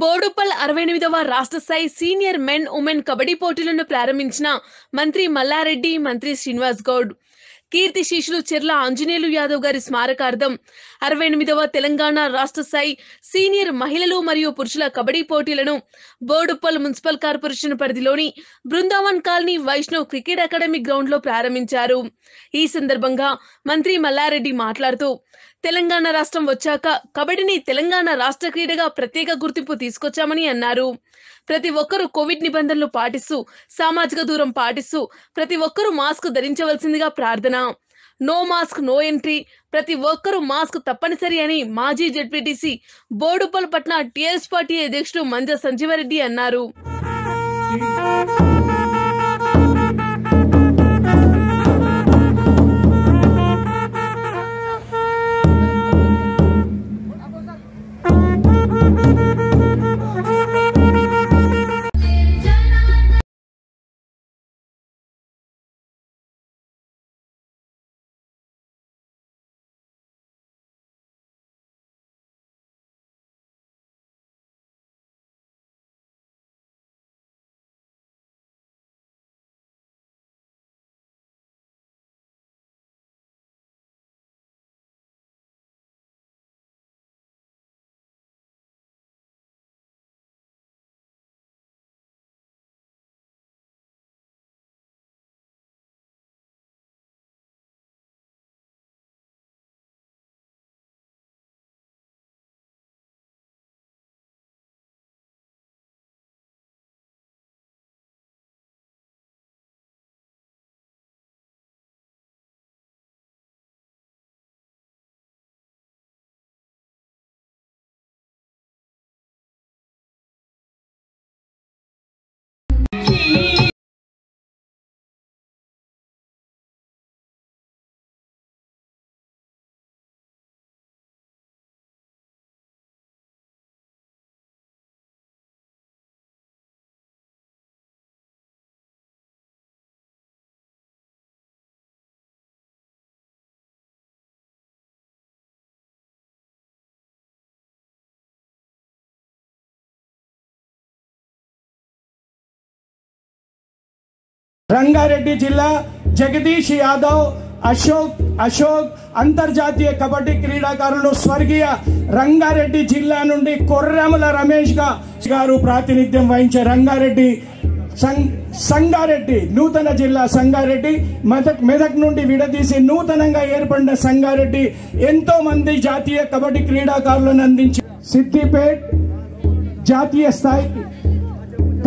బోడుపల్ 68వ రాష్ట్ర స్థాయి senior men women kabaddi పోటీలను ప్రారంభించిన మంత్రి మల్లారెడ్డి, మంత్రి శ్రీనివాస్ గౌడ్. కీర్తి శిష్యులు చెర్ల ఆంజనేయులు యాదవ్ గారి స్మారకార్థం 68వ తెలంగాణ రాష్ట్ర స్థాయి సీనియర్ మహిళలు మరియు పురుషుల కబడ్డీ పోటీలను బోడుపల్ మున్సిపల్ కార్పొరేషన్ పరిధిలోని Brindavan colony Vaishnav cricket academy ground లో ప్రారంభించారు. ఈ సందర్భంగా మంత్రి మల్లారెడ్డి మాట్లాడుతూ, తెలంగాణ రాష్ట్రం వచ్చాక కబడ్డీని తెలంగాణ రాష్ట్ర క్రీడగా ప్రత్యేక గుర్తింపు తీసుకొచ్చామని అన్నారు. ప్రతి ఒక్కరూ కోవిడ్ నిబంధనలు పాటిస్తూ, సామాజిక దూరం పాటిస్తూ ప్రతి ఒక్కరూ మాస్క్ ధరించవలసిందిగా ప్రార్థన. నో మాస్క్ నో ఎంట్రీ, ప్రతి ఒక్కరూ మాస్క్ తప్పనిసరి అని మాజీ జెడ్పీటీసీ బోడుపల్ పట్న టీఆర్ఎస్ పార్టీ అధ్యక్షుడు మంజ సంజీవరెడ్డి అన్నారు. రంగారెడ్డి జిల్లా జగదీష్ యాదవ్, అశోక్ అంతర్జాతీయ కబడ్డీ క్రీడాకారులు స్వర్గీయ రంగారెడ్డి జిల్లా నుండి కొర్రముల రమేష్ గారు ప్రాతినిధ్యం వహించే సంగారెడ్డి నూతన జిల్లా సంగారెడ్డి మెదక్ నుండి విడదీసి నూతనంగా ఏర్పడిన సంగారెడ్డి ఎంతో మంది జాతీయ కబడ్డీ క్రీడాకారులను అందించి సిద్దిపేట్ జాతీయ స్థాయికి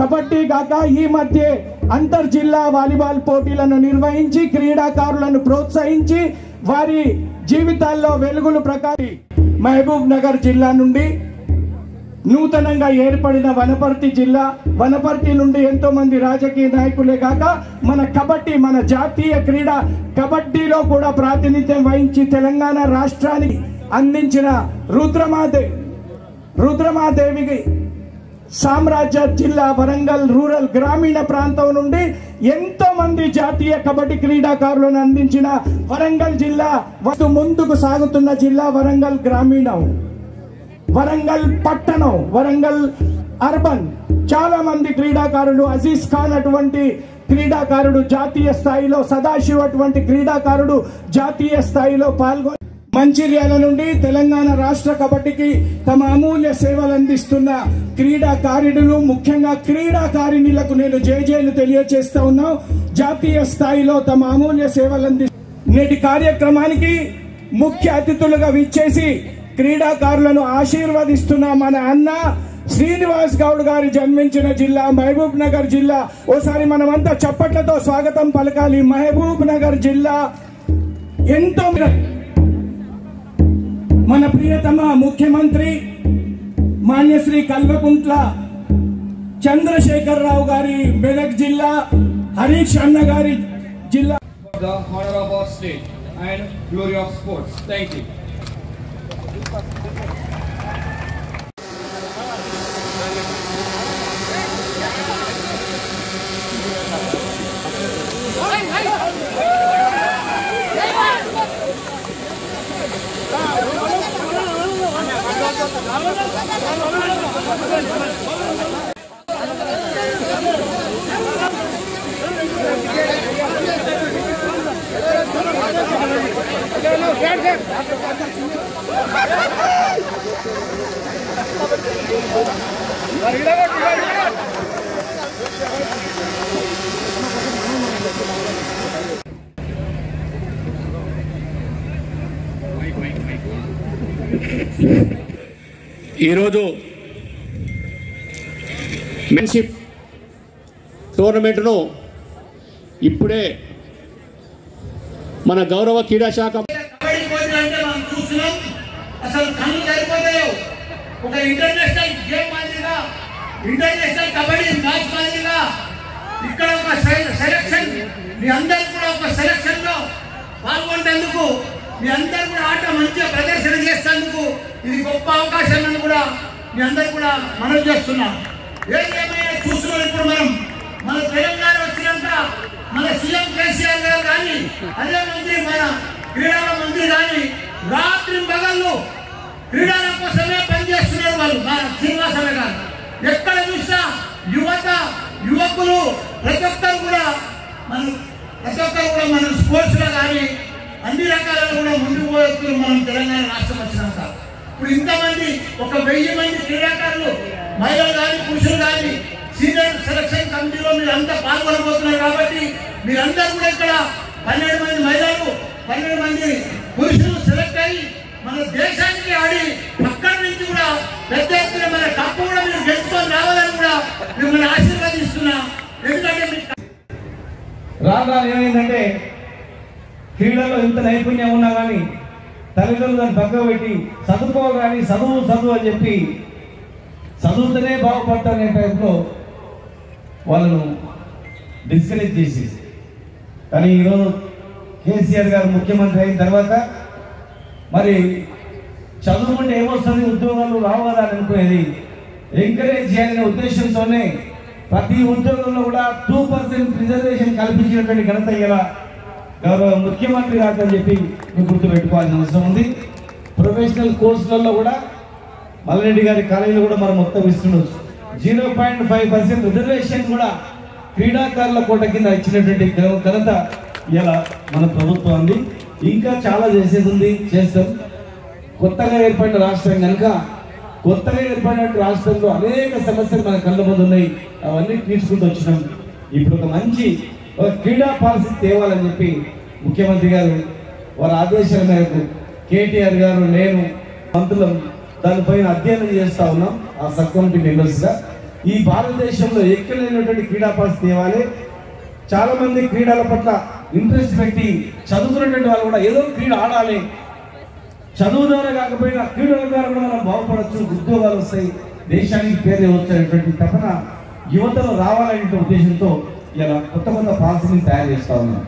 కబడ్డీ కాక ఈ మధ్య అంతర్ జిల్లా వాలీబాల్ పోటీలను నిర్వహించి క్రీడాకారులను ప్రోత్సహించి వారి జీవితాల్లో వెలుగులు ప్రకాశి మహబూబ్ నగర్ జిల్లా నుండి నూతనంగా ఏర్పడిన వనపర్తి నుండి ఎంతో మంది రాజకీయ నాయకులే కాక మన జాతీయ క్రీడ కబడ్డీలో కూడా ప్రాతినిధ్యం వహించి తెలంగాణ రాష్ట్రానికి అందించిన రుద్రమాదేవికి సామ్రాజ్య జిల్లా వరంగల్ రూరల్ గ్రామీణ ప్రాంతం నుండి ఎంతో మంది జాతీయ కబడ్డీ క్రీడాకారులను అందించిన వరంగల్ జిల్లా ముందుకు సాగుతున్న జిల్లా వరంగల్ గ్రామీణం, వరంగల్ పట్టణం, వరంగల్ అర్బన్ చాలా మంది క్రీడాకారులు, అజీజ్ ఖాన్ అటువంటి క్రీడాకారుడు జాతీయ స్థాయిలో, సదాశివ్ అటువంటి క్రీడాకారుడు జాతీయ స్థాయిలో పాల్గొని మంచిర్యాల నుండి తెలంగాణ రాష్ట్ర కబడ్డీకి తమ అమూల్య సేవలు అందిస్తున్న క్రీడాకారులు, ముఖ్యంగా క్రీడాకారిణులకు నేను జేజేలు తెలియజేస్తా ఉన్నాం. జాతీయ స్థాయిలో తమ అమూల్య సేవలు నేటి కార్యక్రమానికి ముఖ్య అతిథులుగా విచ్చేసి క్రీడాకారులను ఆశీర్వదిస్తున్న మన అన్న శ్రీనివాస్ గౌడ్ గారి జన్మించిన జిల్లా మహబూబ్ నగర్ జిల్లా. ఓసారి మనమంతా చప్పట్లతో స్వాగతం పలకాలి. మహబూబ్ నగర్ జిల్లా ఎంతో మన ప్రియతమ ముఖ్యమంత్రి మాన్యశ్రీ కల్వకుంట్ల చంద్రశేఖర్ రావు గారి మెదక్ జిల్లా, హరీష్ అన్న గారి జిల్లా. The honor of our state and glory of sports. Thank you. Vamos, ఈరోజు మెన్షిప్ టోర్నమెంట్ను ఇప్పుడే మన గౌరవ క్రీడా శాఖ కబడ్డీ పోటీలు అంటే మనం చూస్తున్నాం, అసలు కళ్ళు సరిపోతాయో. ఒక ఇంటర్నేషనల్ గేమ్ మాదిరిగా, ఇంటర్నేషనల్ కబడ్డీ మ్యాచ్ మాదిరిగా ఇక్కడ ఒక సెలక్షన్, మీ అందరూ కూడా ఒక సెలక్షన్ లో పాల్గొనేందుకు, మీ అందరూ కూడా ఆట మంచిగా ప్రదర్శన చేసేందుకు ఇది గొప్ప అవకాశం అని కూడా మీ అందరూ కూడా మనవి చేస్తున్నాం. ఏమైనా చూస్తున్నాం. ఇప్పుడు మన తెలంగాణ వచ్చినాక మన సీఎం కేసీఆర్ గారు కానీ, అదే మంత్రి మన క్రీడల మంత్రి కానీ రాత్రి పగళ్ళు క్రీడల కోసమే పనిచేస్తున్నారు వాళ్ళు. మన శ్రీనివాసరావు గారు ఎక్కడ చూసినా యువకులు ప్రతి ఒక్కరు కూడా మన స్పోర్ట్స్ లో కానీ అన్ని రకాలలో కూడా ముందుకు పోతున్నారు. మనం తెలంగాణ రాష్ట్రం వచ్చినాక ఇప్పుడు ఇంతమంది 1000 మంది క్రీడాకారులు, మహిళలు కానీ పురుషులు కానీ సీనియర్ సెలక్షన్ కమిటీలో మీరు అంతా పాల్గొనబోతున్నారు. కాబట్టి మీరందరూ కూడా ఇక్కడ 12 మంది మహిళలు, 12 మంది పురుషులు సెలెక్ట్ అయ్యి మన దేశానికి ఆడి అక్కడి నుంచి కూడా పెద్ద ఎత్తున మన కప్పు కూడా మీరు గెలుచుకొని రావాలని కూడా మిమ్మల్ని ఆశీర్వదిస్తున్నా. ఎందుకంటే రాను ఏమైందంటే క్రీడల్లో ఇంత నైపుణ్యం ఉన్నా కానీ తల్లిదండ్రులు దాన్ని పక్కకు పెట్టి చదువుకోవాలి కానీ చదువు అని చెప్పి చదువుతూనే బాగుపడతారనే టైంలో వాళ్ళను డిస్కరేజ్ చేసి, కానీ ఈరోజు కేసీఆర్ గారు ముఖ్యమంత్రి అయిన తర్వాత మరి చదువుకుంటే ఏమొస్తుంది, ఉద్యోగాలు రావాలని అనుకునేది ఎంకరేజ్ చేయాలనే ఉద్దేశంతోనే ప్రతి ఉద్యోగంలో కూడా 2% రిజర్వేషన్ కల్పించినటువంటి ఘనత ఇలా గౌరవ ముఖ్యమంత్రి గారు అని చెప్పి మీరు గుర్తుపెట్టుకోవాల్సిన అవసరం ఉంది. ప్రొఫెషనల్ కోర్సులలో కూడా మల్లారెడ్డి గారి కాలేజీలో కూడా మనం మొత్తం ఇస్తున్నాం. 0.5% రిజర్వేషన్ కూడా క్రీడాకారుల కోట కింద ఇచ్చినటువంటి ఘనత ఇలా మన ప్రభుత్వం ఉంది. ఇంకా చాలా చేసేది ఉంది, చేస్తాం. కొత్తగా ఏర్పడిన రాష్ట్రం కనుక కొత్తగా ఏర్పడిన రాష్ట్రంలో అనేక సమస్యలు మన కళ్ళ ముందు ఉన్నాయి. అవన్నీ తీసుకుంటూ వచ్చినాం. ఇప్పుడు ఒక మంచి క్రీడా పాలసీ తేవాలని చెప్పి ముఖ్యమంత్రి గారు వారి ఆదేశాల మేరకు కేటీఆర్ గారు, నేను, మంత్రులం దానిపైన అధ్యయనం చేస్తా ఉన్నాం. ఆ సబ్ కమిటీ మెంబర్స్ గా ఈ భారతదేశంలో ఎక్కడ లేనటువంటి క్రీడా పాలసీ తేవాలి. చాలా మంది క్రీడల పట్ల ఇంట్రెస్ట్ పెట్టి చదువుకున్నటువంటి వాళ్ళు కూడా ఏదో క్రీడ ఆడాలి, చదువు ద్వారా కాకపోయినా క్రీడల ద్వారా కూడా మనం బాగుపడచ్చు, ఉద్యోగాలు వస్తాయి, దేశానికి పేరు వచ్చేటువంటి తపన యువతలో రావాలనే ఉద్దేశంతో ఇలా కొత్త పాలసీని తయారు చేస్తా ఉన్నాం.